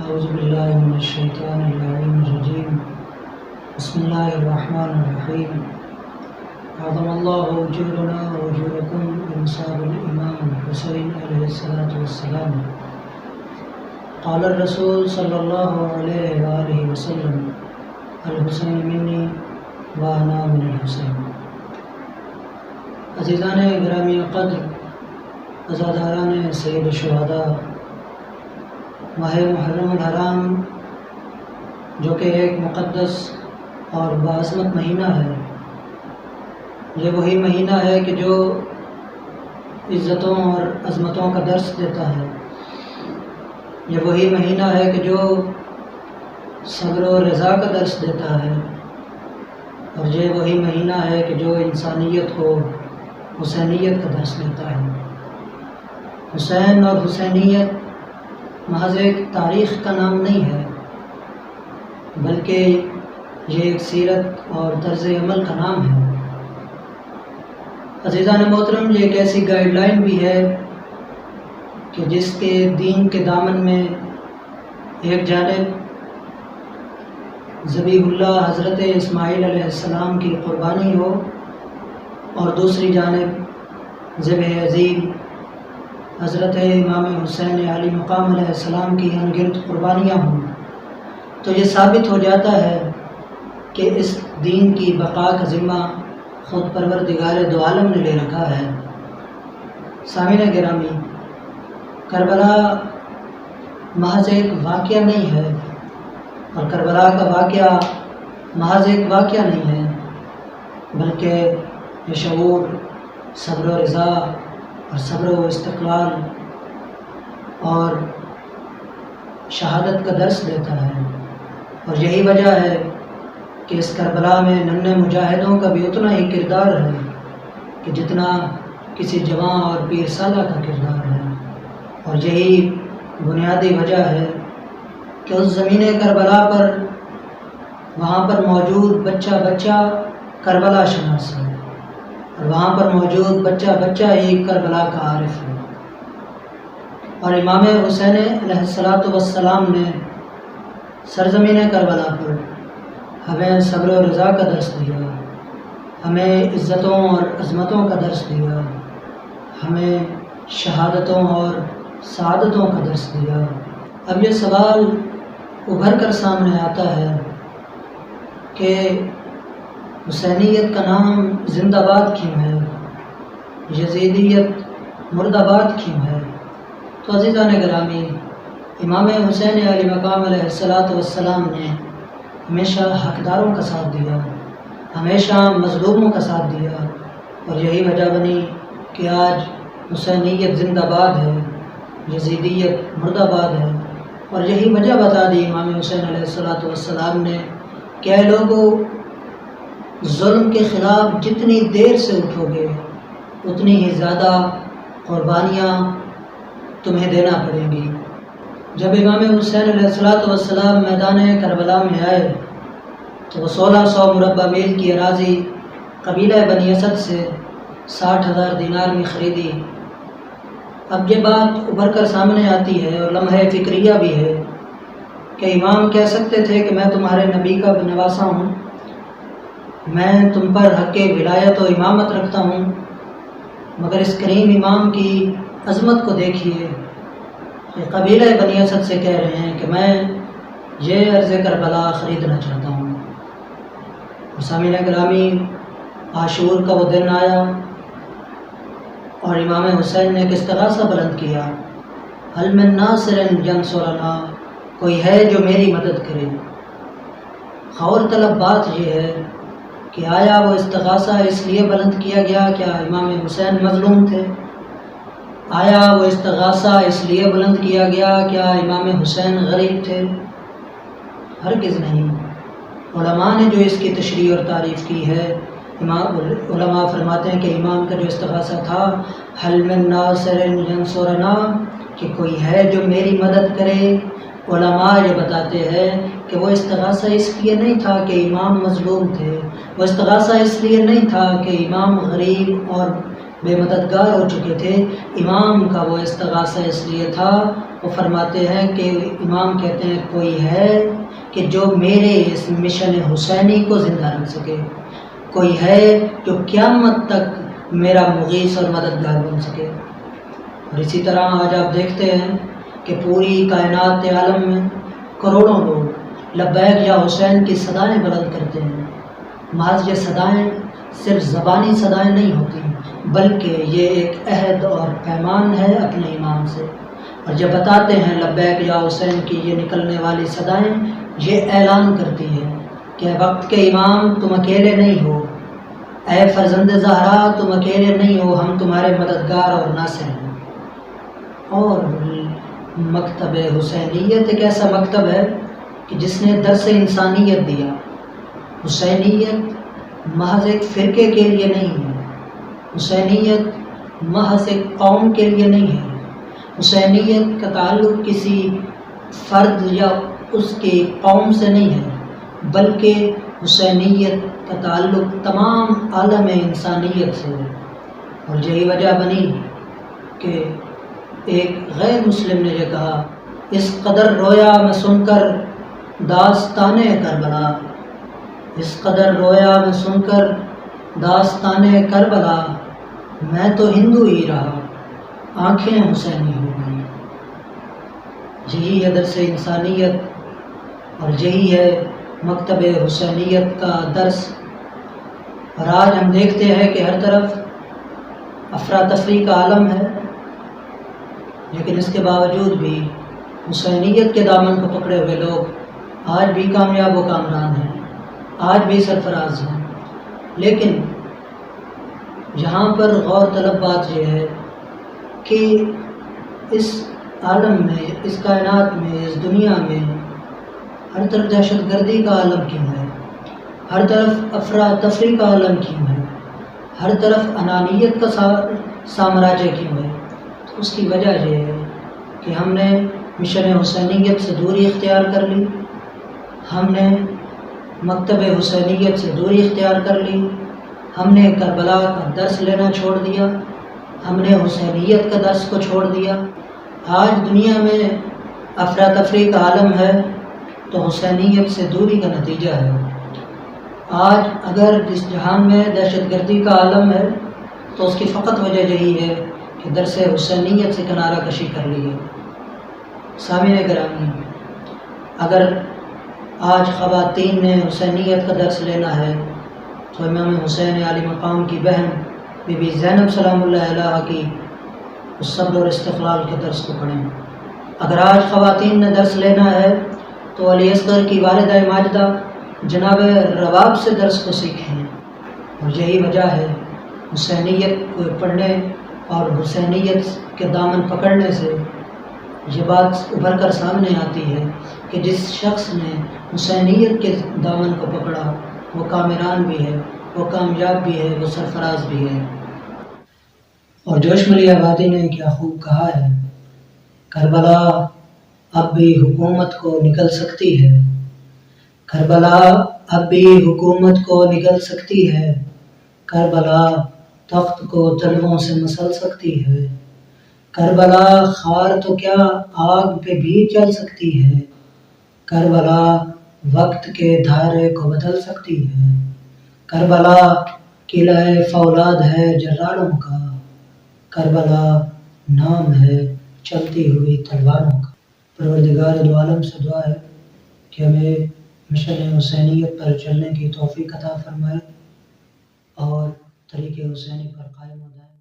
اعوذ باللہ من الشیطان اللعین الرجیم بسم اللہ الرحمن الرحیم اعظم اللہ اجورنا واجورکم بمثاب الامام حسین علیہ السلام قال الرسول صلی اللہ علیہ وآلہ وسلم الحسین منی وانا من الحسین۔ عزیزان گرامی قدر، عزاداران سید الشہداء، ماہ محرم الحرام جو کہ ایک مقدس اور باعظمت مہینہ ہے، یہ وہی مہینہ ہے کہ جو عزتوں اور عظمتوں کا درس دیتا ہے۔ یہ وہی مہینہ ہے کہ جو صبر و رضا کا درس دیتا ہے، اور یہ وہی مہینہ ہے کہ جو انسانیت کو حسینیت کا درس دیتا ہے۔ حسین اور حسینیت محض ایک تاریخ کا نام نہیں ہے، بلکہ یہ ایک سیرت اور طرز عمل کا نام ہے۔ عزیزان محترم، یہ ایک ایسی گائیڈ لائن بھی ہے کہ جس کے دین کے دامن میں ایک جانب ذبیح اللہ حضرت اسماعیل علیہ السلام کی قربانی ہو، اور دوسری جانب ذبح عظیم حضرت امام حسین علی مقام علیہ السلام کی انگرد قربانیاں ہوں، تو یہ ثابت ہو جاتا ہے کہ اس دین کی بقا کا ذمہ خود پروردگار دو عالم نے لے رکھا ہے۔ سامعین گرامی، کربلا محض ایک واقعہ نہیں ہے، اور کربلا کا واقعہ محض ایک واقعہ نہیں ہے، بلکہ یہ شعور صبر و رضا اور صبر و استقلال اور شہادت کا درس دیتا ہے۔ اور یہی وجہ ہے کہ اس کربلا میں ننھے مجاہدوں کا بھی اتنا ہی کردار ہے کہ جتنا کسی جوان اور پیر سالہ کا کردار ہے۔ اور یہی بنیادی وجہ ہے کہ اس زمین کربلا پر وہاں پر موجود بچہ بچہ کربلا شناس ہے، اور وہاں پر موجود بچہ بچہ ہی کربلا کا عارف ہے۔ اور امام حسین علیہ السلام نے سرزمین کربلا پر ہمیں صبر و رضا کا درس دیا، ہمیں عزتوں اور عظمتوں کا درس دیا، ہمیں شہادتوں اور سعادتوں کا درس دیا۔ اب یہ سوال ابھر کر سامنے آتا ہے کہ حسینیت کا نام زندہ باد کیوں ہے، یزیدیت مرد آباد کیوں ہے؟ تو عزیزان گرامی، امام حسین علی مقام علیہ السلام نے ہمیشہ حقداروں کا ساتھ دیا، ہمیشہ مظلوموں کا ساتھ دیا، اور یہی وجہ بنی کہ آج حسینیت زندہ باد ہے، یزیدیت مرد آباد ہے۔ اور یہی وجہ بتا دی امام حسین علیہ السلام نے کہ اے لوگوں، ظلم کے خلاف جتنی دیر سے اٹھو گے اتنی ہی زیادہ قربانیاں تمہیں دینا پڑیں گی۔ جب امام حسین علیہ السلام میدان کربلا میں آئے تو وہ 1600 مربع میل کی اراضی قبیلہ بنی اسد سے 60,000 دینار میں خریدی۔ اب یہ بات ابھر کر سامنے آتی ہے اور لمحہ فکریہ بھی ہے کہ امام کہہ سکتے تھے کہ میں تمہارے نبی کا نواسا ہوں، میں تم پر حق ولایت و امامت رکھتا ہوں، مگر اس کریم امام کی عظمت کو دیکھیے کہ قبیلہ بنی اسد سے کہہ رہے ہیں کہ میں یہ عرض کربلا خریدنا چاہتا ہوں۔ اور سامعین گرامی، عاشور کا وہ دن آیا اور امام حسین نے ایک استغاثہ بلند کیا، هل من ناصر ینصرنا، کوئی ہے جو میری مدد کرے۔ غور طلب بات یہ ہے کہ آیا وہ استغاثہ اس لیے بلند کیا گیا کیا امام حسین مظلوم تھے؟ آیا وہ استغاثہ اس لیے بلند کیا گیا کیا امام حسین غریب تھے؟ ہرگز نہیں۔ علماء نے جو اس کی تشریح اور تعریف کی ہے، علماء فرماتے ہیں کہ امام کا جو استغاثہ تھا، هل من ناصر ینصرنا، کہ کوئی ہے جو میری مدد کرے۔ علماء یہ بتاتے ہیں کہ وہ استغاثہ اس لیے نہیں تھا کہ امام مظلوم تھے، وہ استغاثہ اس لیے نہیں تھا کہ امام غریب اور بے مددگار ہو چکے تھے۔ امام کا وہ استغاثہ اس لیے تھا، وہ فرماتے ہیں کہ امام کہتے ہیں کوئی ہے کہ جو میرے اس مشن حسینی کو زندہ رکھ سکے، کوئی ہے جو قیامت تک میرا مغیث اور مددگار بن سکے۔ اور اسی طرح آج آپ دیکھتے ہیں کہ پوری کائنات عالم میں کروڑوں لوگ لبیک یا حسین کی صدائیں بلند کرتے ہیں۔ محض یہ صدائیں صرف زبانی صدائیں نہیں ہوتی، بلکہ یہ ایک عہد اور پیمان ہے اپنے امام سے، اور جب بتاتے ہیں لبیک یا حسین کی یہ نکلنے والی صدائیں یہ اعلان کرتی ہے کہ وقت کے امام تم اکیلے نہیں ہو، اے فرزند زہرا تم اکیلے نہیں ہو، ہم تمہارے مددگار اور ناصر ہیں۔ اور مکتب حسینیت ایک ایسا مکتب ہے کہ جس نے درس انسانیت دیا۔ حسینیت محض ایک فرقے کے لیے نہیں ہے، حسینیت محض ایک قوم کے لیے نہیں ہے، حسینیت کا تعلق کسی فرد یا اس کی قوم سے نہیں ہے، بلکہ حسینیت کا تعلق تمام عالم انسانیت سے ہے۔ اور یہی وجہ بنی کہ ایک غیر مسلم نے یہ کہا، اس قدر رویا میں سن کر داستان کربلا، اس قدر رویا میں سن کر داستان کربلا، میں تو ہندو ہی رہا آنکھیں حسینی ہو گئی۔ یہی ہے درس انسانیت اور یہی ہے مکتب حسینیت کا درس۔ اور آج ہم دیکھتے ہیں کہ ہر طرف افراتفری کا عالم ہے، لیکن اس کے باوجود بھی حسینیت کے دامن کو پکڑے ہوئے لوگ آج بھی کامیاب و کامران ہیں، آج بھی سرفراز ہیں۔ لیکن یہاں پر غور طلب بات یہ ہے کہ اس عالم میں، اس کائنات میں، اس دنیا میں ہر طرف دہشت گردی کا عالم کیوں ہے؟ ہر طرف افراتفری کا عالم کیوں ہے؟ ہر طرف انانیت کا سامراجیہ کیوں ہے؟ تو اس کی وجہ یہ ہے کہ ہم نے مشن حسینیت سے دوری اختیار کر لی، ہم نے مکتب حسینیت سے دوری اختیار کر لی، ہم نے کربلا کا درس لینا چھوڑ دیا، ہم نے حسینیت کا درس کو چھوڑ دیا۔ آج دنیا میں افراتفری کا عالم ہے تو حسینیت سے دوری کا نتیجہ ہے۔ آج اگر جس جہان میں دہشت گردی کا عالم ہے تو اس کی فقط وجہ یہی ہے کہ درس حسینیت سے کنارہ کشی کر لی ہے۔ سامعین گرامی، اگر آج خواتین نے حسینیت کا درس لینا ہے تو امام حسین علی مقام کی بہن بی بی زینب سلام اللہ علیہ کی اس صبر اور استقلال کے درس کو پڑھیں۔ اگر آج خواتین نے درس لینا ہے تو علی اصغر کی والدہ ماجدہ جناب رباب سے درس کو سیکھیں۔ اور یہی وجہ ہے حسینیت کو پڑھنے اور حسینیت کے دامن پکڑنے سے یہ بات ابھر کر سامنے آتی ہے کہ جس شخص نے حسینیت کے دامن کو پکڑا وہ کامران بھی ہے، وہ کامیاب بھی ہے، وہ سرفراز بھی ہے۔ اور جوش ملی آبادی نے کیا خوب کہا ہے، کربلا اب بھی حکومت کو نگل سکتی ہے، کربلا اب بھی حکومت کو نگل سکتی ہے، کربلا تخت کو تلووں سے مسل سکتی ہے، کربلا خار تو کیا آگ پہ بھی چل سکتی ہے، کربلا وقت کے دھارے کو بدل سکتی ہے، کربلا قلعہ فولاد ہے جراروں کا، کربلا نام ہے چلتی ہوئی تلواروں کا۔ پروردگار دو عالم سے دعا ہے کہ ہمیں مشن حسینیت پر چلنے کی توفیق عطا فرمائے اور طریق حسینی پر قائم و دائم